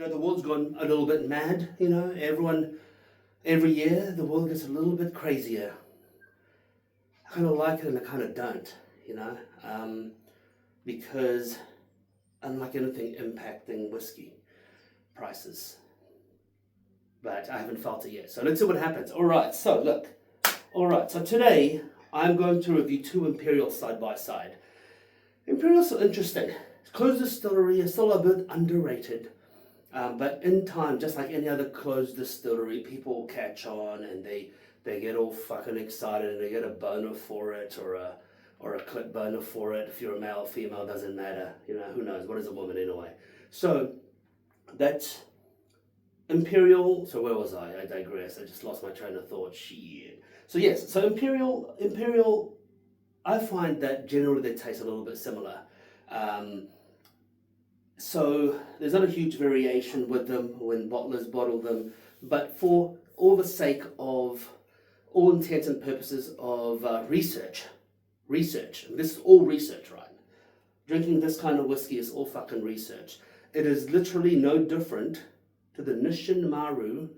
the world's gone a little bit mad. Every year the world gets a little bit crazier. I kind of like it and I kind of don't, because unlike anything impacting whiskey prices, but I haven't felt it yet. So let's see what happens. All right, so today I'm going to review two Imperial side by side. Imperial's so interesting. Closed distillery is still a bit underrated, but in time, just like any other closed distillery, people catch on and they get all fucking excited and they get a boner for it or a clip boner for it. If you're a male or female, doesn't matter. Who knows? What is a woman anyway? So that's Imperial. So where was I? I digress. I just lost my train of thought. Shit. So yes. So Imperial. I find that generally they taste a little bit similar. So there's not a huge variation with them when bottlers bottle them, but for all the sake of all intents and purposes of research, and this is all research, right? Drinking this kind of whiskey is all fucking research. It is literally no different to the Nishin Maru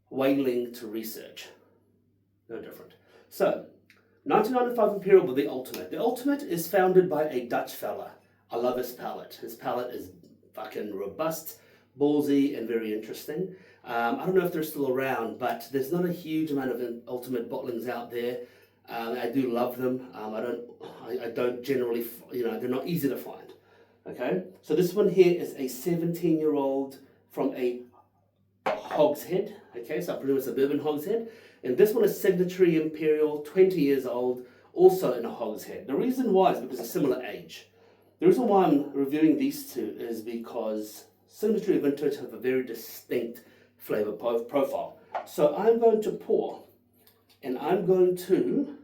whaling to research. No different. So, 1995 Imperial with the Ultimate. The Ultimate is founded by a Dutch fella. I love his palate. His palate is fucking robust, ballsy, and very interesting. I don't know if they're still around, but there's not a huge amount of Ultimate bottlings out there. I do love them. I don't generally, they're not easy to find. Okay, so this one here is a 17-year-old from a hogshead. Okay, so I presume it's a bourbon hogshead. And this one is Signatory Imperial, 20 years old, also in a hogshead. The reason why is because of similar age. The reason why I'm reviewing these two is because Signatory and Vintage have a very distinct flavor profile. So I'm going to pour, and I'm going to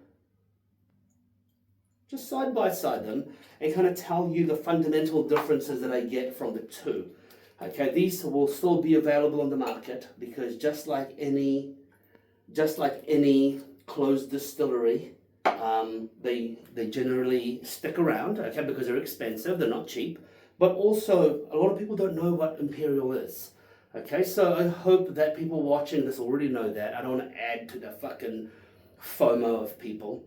just side by side them and kind of tell you the fundamental differences that I get from the two. Okay, these will still be available on the market because just like any closed distillery, they generally stick around, okay, because they're expensive, they're not cheap, but also a lot of people don't know what Imperial is. Okay, so I hope that people watching this already know that. I don't want to add to the fucking FOMO of people.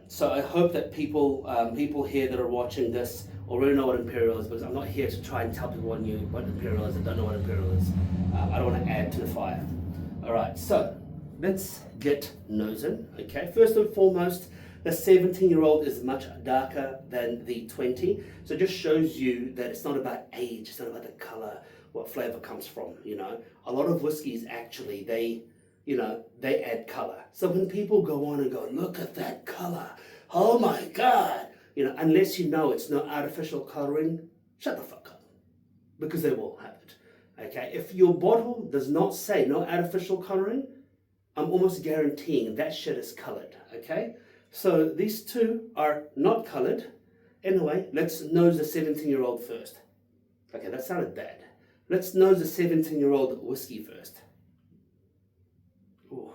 So I hope that people here that are watching this already know what Imperial is, because I'm not here to try and tell people what Imperial is and don't know what Imperial is. I don't want to add to the fire. All right, so let's get nosing. Okay, first and foremost, the 17-year-old is much darker than the 20, so it just shows you that it's not about age, it's not about the color, what flavor comes from. A lot of whiskeys actually they add color. So when people go on and go, look at that color, oh my God, unless you know it's no artificial coloring, shut the fuck up, because they will have it. Okay, if your bottle does not say no artificial coloring, I'm almost guaranteeing that shit is colored. Okay, so these two are not colored. Anyway, let's nose the 17-year-old first. Okay, that sounded bad. Let's nose the 17-year-old whiskey first. Ooh.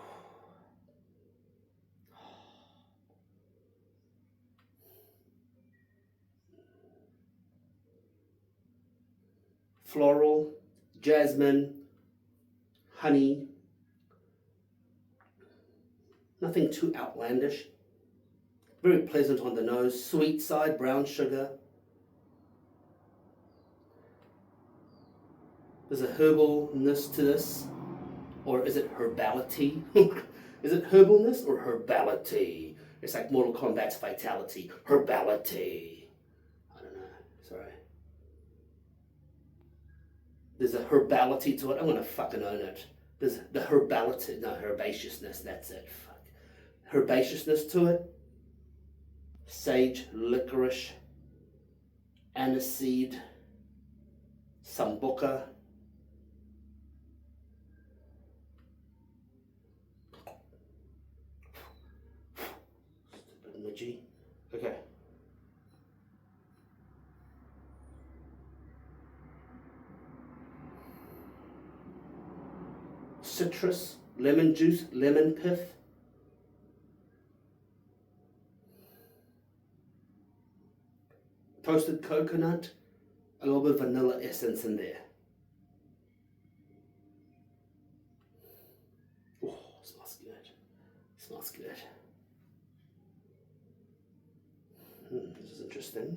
Floral, jasmine, honey. Nothing too outlandish. Very pleasant on the nose. Sweet side, brown sugar. There's a herbalness to this. Or is it herbality? Is it herbalness or herbality? It's like Mortal Kombat's fatality. Herbality. I don't know. Sorry. There's a herbality to it. I'm going to fucking own it. There's the herbality. No, herbaceousness. That's it. Fuck. Herbaceousness to it. Sage, licorice, aniseed, sambuca. Stupid midgie. Okay. Citrus, lemon juice, lemon pith. Toasted coconut, a little bit of vanilla essence in there. Oh, smells good. Smells good. This is interesting.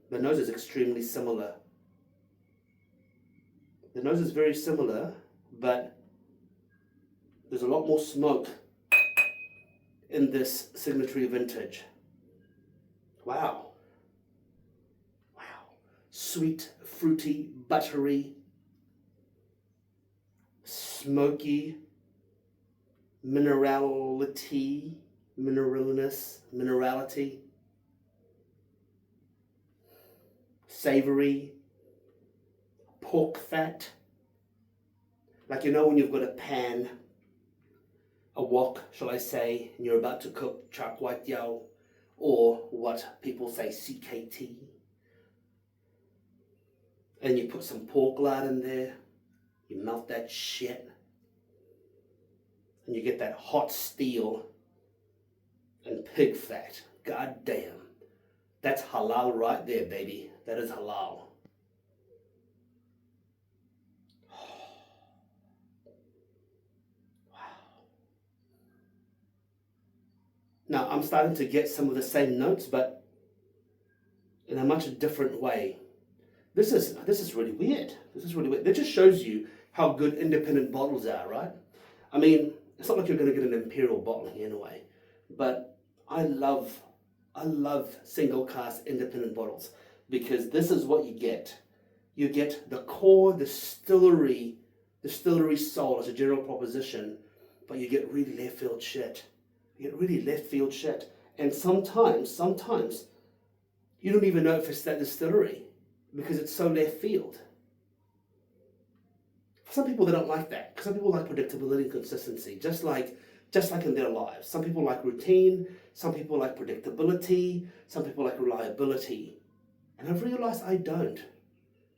The nose is extremely similar. The nose is very similar, but there's a lot more smoke in this Signatory vintage. Wow. Wow. Sweet, fruity, buttery, smoky, minerality, minerality, savory, pork fat. Like, you know when you've got a pan, a wok, shall I say, and you're about to cook char kway teow, or what people say CKT, and you put some pork lard in there, you melt that shit, and you get that hot steel and pig fat. God damn. That's halal right there, baby. That is halal. Now, I'm starting to get some of the same notes, but in a much different way. This is really weird. This is really weird. That just shows you how good independent bottles are, right? I mean, it's not like you're going to get an Imperial bottling anyway, but I love single cask independent bottles, because this is what you get. You get the core distillery soul as a general proposition, but you get really left field shit. You get really left field shit. And sometimes, you don't even know if it's that distillery because it's so left field. For some people, they don't like that, because some people like predictability and consistency, just like in their lives. Some people like routine, some people like predictability, some people like reliability. And I've realized I don't.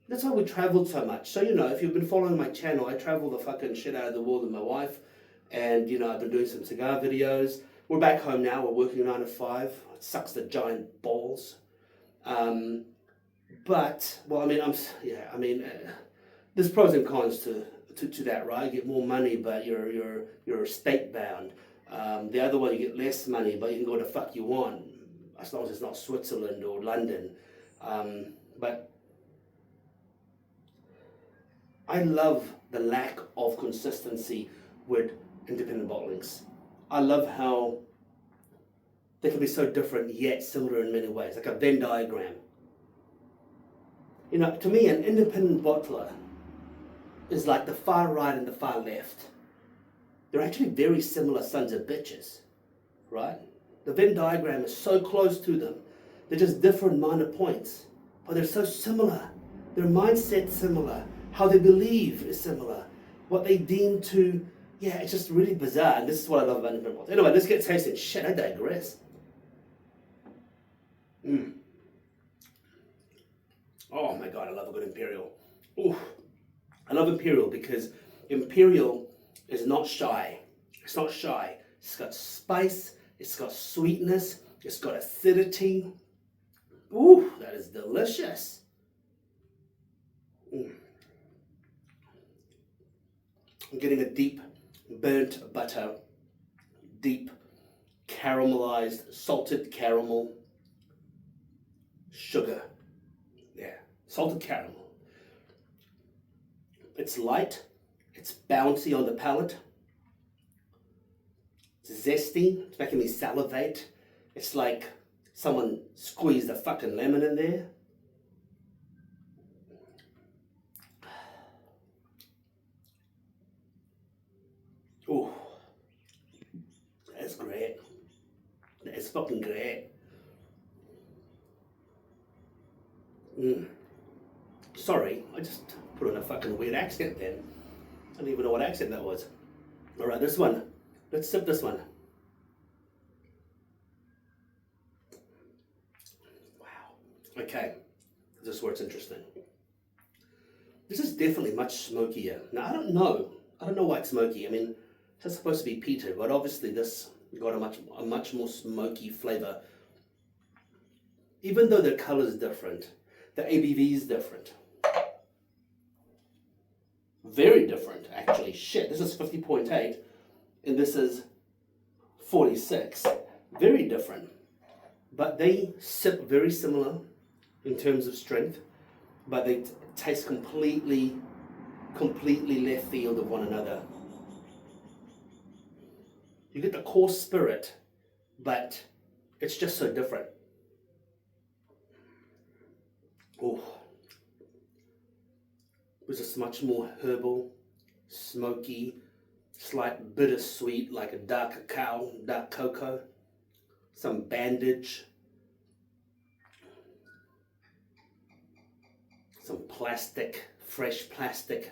That's why we traveled so much. So, if you've been following my channel, I travel the fucking shit out of the world with my wife. And, I've been doing some cigar videos. We're back home now. We're working 9 to 5. It sucks the giant balls. There's pros and cons to that, right? You get more money, but you're state bound. The other one, you get less money, but you can go where the fuck you want, as long as it's not Switzerland or London. But I love the lack of consistency with independent bottlings. I love how they can be so different yet similar in many ways, like a Venn diagram. To me, an independent bottler is like the far right and the far left. They're actually very similar sons of bitches, right? The Venn diagram is so close to them. They're just different minor points, but they're so similar. Their mindset's similar. How they believe is similar. What they deem to, it's just really bizarre. And this is what I love about independent bottles. Anyway, let's get tasting. Shit, I digress. Oh my God, I love a good Imperial. Ooh. I love Imperial because Imperial is not shy. It's not shy. It's got spice. It's got sweetness. It's got acidity. Ooh, that is delicious. I'm getting a deep burnt butter, deep caramelized, salted caramel, sugar. Yeah, salted caramel. It's light, it's bouncy on the palate, it's zesty, it's making me salivate. It's like someone squeezed a fucking lemon in there. Oh, that's great. That is fucking great. Sorry, I just put on a fucking weird accent then. I don't even know what accent that was. Alright, this one. Let's sip this one. Wow. Okay. This is where it's interesting. This is definitely much smokier. Now, I don't know why it's smoky. I mean, it's supposed to be peated, but obviously this got a much more smoky flavor. even though the color is different, the ABV is different. Very different, actually. Shit, this is 50.8 and this is 46. Very different. But they sip very similar in terms of strength, but they taste completely left field of one another. You get the core spirit, but it's just so different. Oh, this is much more herbal, smoky, slight bittersweet, like a dark cacao, dark cocoa, some bandage, some plastic, fresh plastic.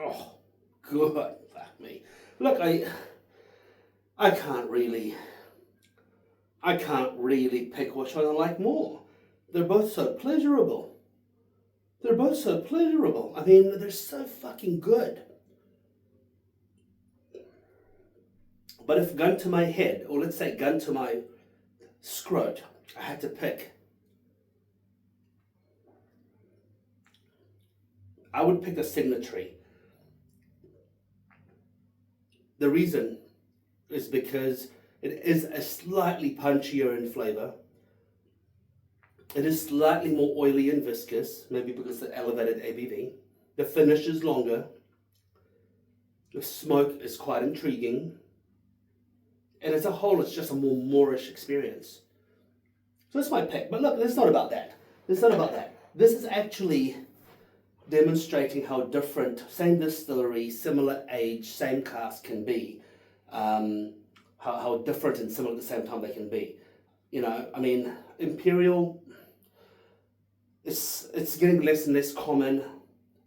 Oh, good, fuck me. Look, I can't really pick which one I like more. They're both so pleasurable. They're both so pleasurable. I mean, they're so fucking good. But if gun to my head, or let's say gun to my scrot, I had to pick, I would pick the Signatory. The reason is because it is a slightly punchier in flavor. It is slightly more oily and viscous, maybe because of the elevated ABV. The finish is longer. The smoke is quite intriguing. And as a whole, it's just a more Moorish experience. So that's my pick. But look, it's not about that. It's not about that. This is actually demonstrating how different, same distillery, similar age, same cask can be. How different and similar at the same time they can be. You know, I mean, Imperial, it's getting less and less common,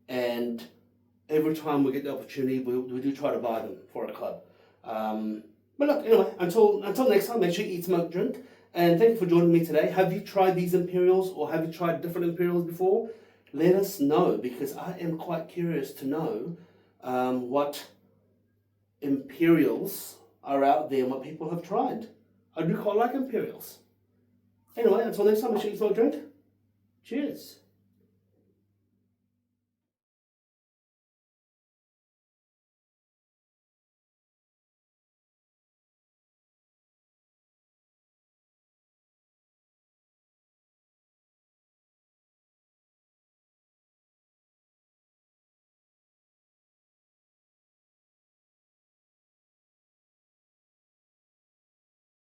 and every time we get the opportunity, we do try to buy them for a club. But look, anyway, until next time, make sure you eat, smoke, drink, and thank you for joining me today. Have you tried these Imperials, or have you tried different Imperials before? Let us know, because I am quite curious to know what Imperials are out there and what people have tried. I do quite like Imperials. Anyway, until next time, make sure you eat, smoke, drink. Cheers.